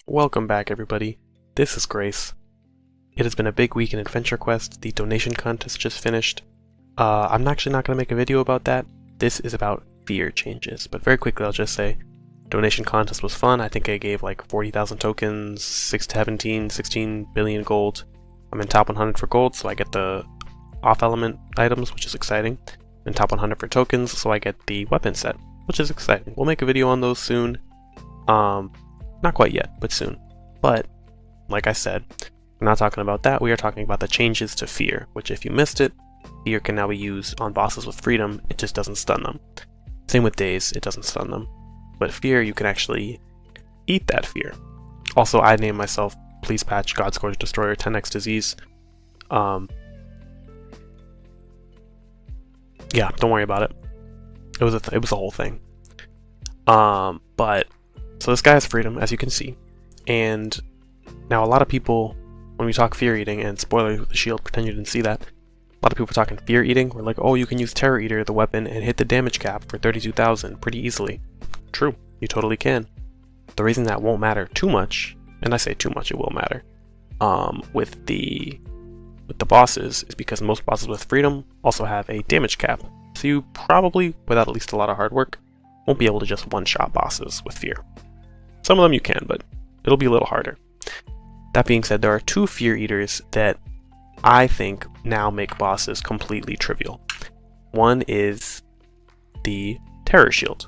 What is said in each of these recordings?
Welcome back, everybody. This is Grace. It has been a big week in Adventure Quest. The donation contest just finished. I'm actually not going to make a video about that. This is about fear changes, but very quickly I'll just say donation contest was fun. I think I gave like 40,000 tokens, 16 billion gold. I'm in top 100 for gold, so I get the off element items, which is exciting. I'm in top 100 for tokens, so I get the weapon set, which is exciting. We'll make a video on those soon. Not quite yet, but soon. But, like I said, we're not talking about that. We are talking about the changes to fear, which if you missed it, fear can now be used on bosses with freedom. It just doesn't stun them. Same with daze, it doesn't stun them. But fear, you can actually eat that fear. Also, I named myself Please Patch Godscourge Destroyer 10x Disease. Yeah, don't worry about it. It was a whole thing. So this guy has freedom, as you can see, and now a lot of people, when we talk fear eating, and spoiler with the shield, pretend you didn't see that, a lot of people are talking fear eating. We're like, oh, you can use Terror Eater, the weapon, and hit the damage cap for 32,000 pretty easily. True, you totally can. The reason that won't matter too much, and I say too much, it will matter, with the bosses, is because most bosses with freedom also have a damage cap. So you probably, without at least a lot of hard work, won't be able to just one-shot bosses with fear. Some of them you can, but it'll be a little harder. That being said, there are two fear eaters that I think now make bosses completely trivial. One is the Terror Shield,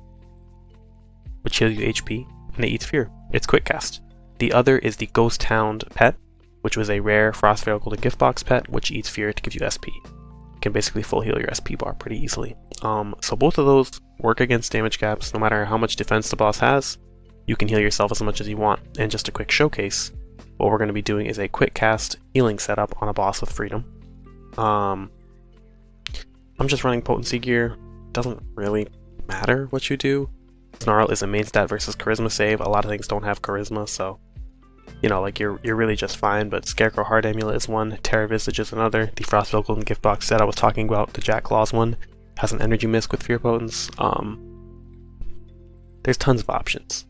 which heals you HP and it eats fear. It's quick cast. The other is the Ghost Hound pet, which was a rare Frostveil Golden Gift Box pet, which eats fear to give you SP. You can basically full heal your SP bar pretty easily. So both of those work against damage caps. No matter how much defense the boss has, you can heal yourself as much as you want. And just a quick showcase, what we're going to be doing is a quick cast healing setup on a boss with freedom. I'm just running potency gear. Doesn't really matter what you do. Snarl is a main stat versus charisma save. A lot of things don't have charisma, so you know, like you're really just fine. But Scarecrow Heart Amulet is one, Terror Visage is another. The Frostveil Golden Gift Box set I was talking about, the Jack Claws one, has an energy misc with fear potence. There's tons of options.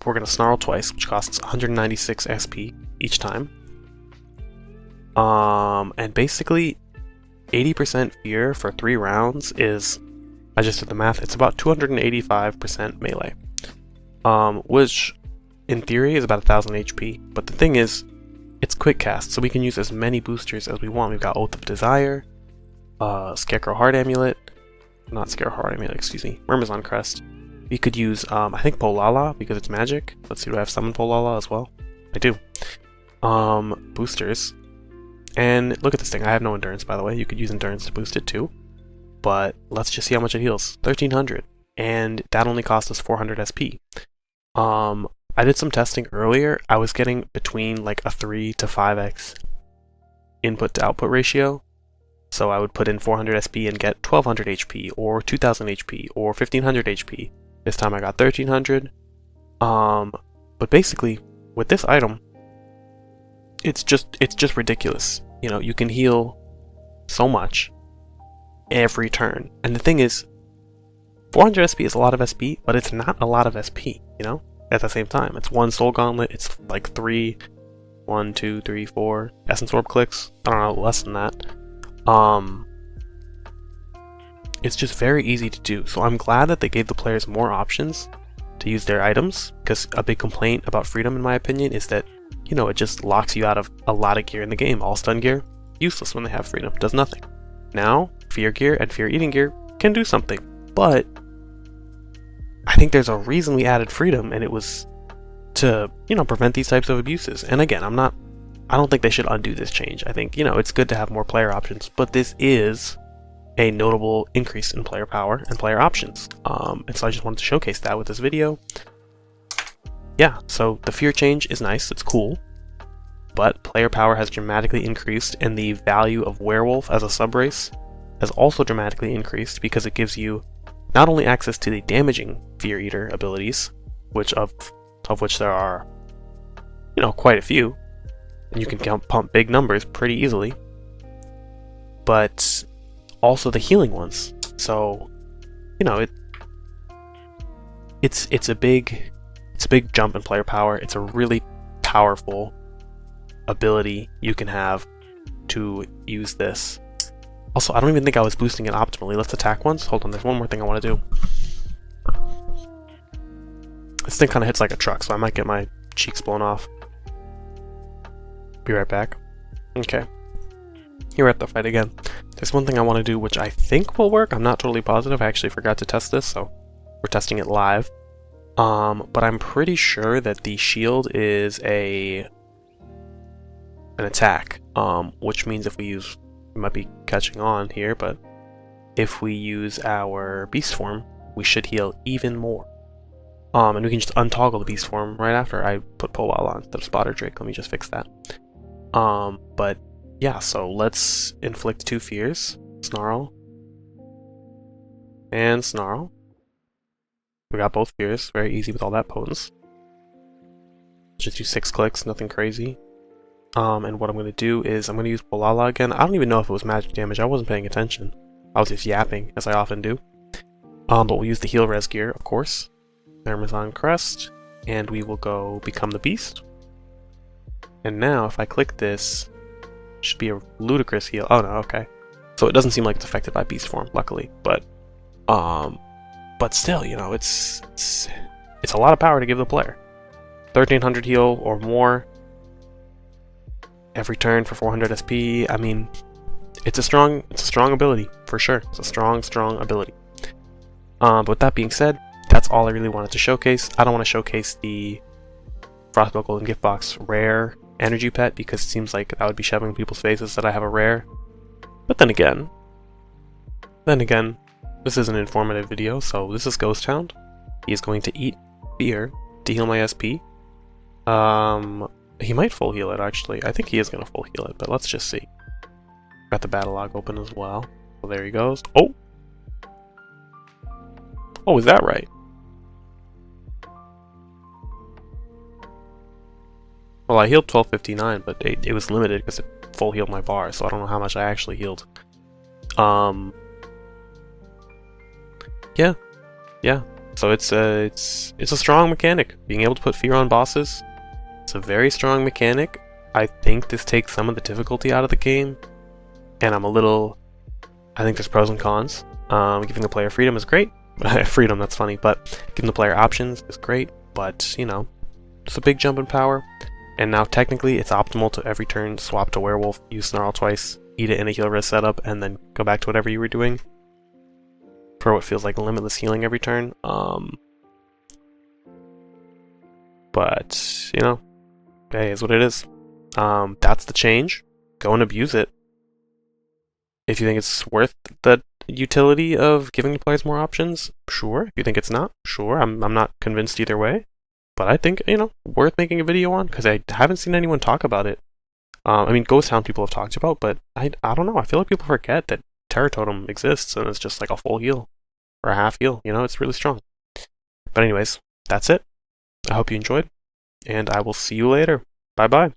We're going to Snarl twice, which costs 196 SP each time. And basically, 80% fear for 3 rounds is, I just did the math, it's about 285% melee. Which, in theory, is about 1000 HP. But the thing is, it's quick cast, so we can use as many boosters as we want. We've got Oath of Desire, Scarecrow Heart Amulet, not Scarecrow Heart Amulet, excuse me, Myrmidon Crest. We could use, I think Polala, because it's magic. Let's see, do I have Summon Polala as well? I do. Boosters. And look at this thing, I have no Endurance, by the way. You could use Endurance to boost it too. But let's just see how much it heals. 1300. And that only cost us 400 SP. I did some testing earlier. I was getting between like a 3 to 5x input to output ratio. So I would put in 400 SP and get 1200 HP, or 2000 HP, or 1500 HP. This time I got 1300. But basically, with this item, it's just ridiculous. You know, you can heal so much every turn. And the thing is, 400 SP is a lot of SP, but it's not a lot of SP, you know? At the same time, it's 1 Soul Gauntlet, it's like 3, 1, 2, 3, 4 Essence Orb clicks. I don't know, less than that. It's just very easy to do, so I'm glad that they gave the players more options to use their items, because a big complaint about freedom, in my opinion, is that, you know, it just locks you out of a lot of gear in the game. All stun gear, useless when they have freedom, does nothing. Now, fear gear and fear eating gear can do something, but I think there's a reason we added freedom, and it was to, you know, prevent these types of abuses. And again, I don't think they should undo this change. I think, you know, it's good to have more player options, but this is a notable increase in player power and player options. And so I just wanted to showcase that with this video. Yeah, so the fear change is nice, it's cool, but player power has dramatically increased, and the value of Werewolf as a subrace has also dramatically increased, because it gives you not only access to the damaging Fear Eater abilities, which of which there are, you know, quite a few, and you can pump big numbers pretty easily, but also the healing ones. So, you know, it's a big It's a big jump in player power. It's a really powerful ability you can have to use this. Also, I don't even think I was boosting it optimally. Let's attack once. Hold on, there's one more thing I want to do. This thing kind of hits like a truck, so I might get my cheeks blown off. Be right back. Okay. Here we're at the fight again. There's one thing I want to do which I think will work. I'm not totally positive. I actually forgot to test this, so we're testing it live. But I'm pretty sure that the shield is an attack, which means if we use, we might be catching on here, but if we use our beast form, we should heal even more. And we can just untoggle the beast form right after I put Powwow on instead of Spotter Drake. Let me just fix that. But yeah, so let's inflict 2 fears. Snarl. And Snarl. We got both fears. Very easy with all that potence. Just do 6 clicks, nothing crazy. And what I'm going to do is I'm going to use Polala again. I don't even know if it was magic damage. I wasn't paying attention. I was just yapping, as I often do. But we'll use the heal res gear, of course. Amazon Crest. And we will go become the beast. And now, if I click this, it should be a ludicrous heal. Oh no, okay. So it doesn't seem like it's affected by beast form, luckily. But still, you know, it's a lot of power to give the player. 1300 heal or more every turn for 400 SP. I mean, it's a strong ability for sure. It's a strong ability. But with that being said, that's all I really wanted to showcase. I don't want to showcase the Frostbolt Golden Gift Box rare energy pet because it seems like that would be shoving in people's faces that I have a rare. But then again, this is an informative video, so this is Ghost Hound. He is going to eat fear to heal my SP. He might full heal it actually. I think he is going to full heal it, but let's just see. Got the battle log open as well. So there he goes. Oh! Oh, is that right? Well, I healed 1259, but it was limited because it full healed my bar, so I don't know how much I actually healed. Yeah. So it's a strong mechanic. Being able to put fear on bosses, it's a very strong mechanic. I think this takes some of the difficulty out of the game, and I think there's pros and cons. Giving the player freedom is great. Freedom, that's funny, but giving the player options is great. But you know, it's a big jump in power. And now technically it's optimal to every turn swap to Werewolf, use Snarl twice, eat it in a heal res setup, and then go back to whatever you were doing for what feels like limitless healing every turn. But, you know, hey, is what it is. That's the change. Go and abuse it. If you think it's worth the utility of giving the players more options, sure. If you think it's not, sure. I'm not convinced either way. But I think, you know, worth making a video on, because I haven't seen anyone talk about it. I mean, Ghost Hound people have talked about, but I don't know. I feel like people forget that Terror Totem exists, and it's just like a full heal, or a half heal, you know, it's really strong. But anyways, that's it. I hope you enjoyed, and I will see you later. Bye-bye.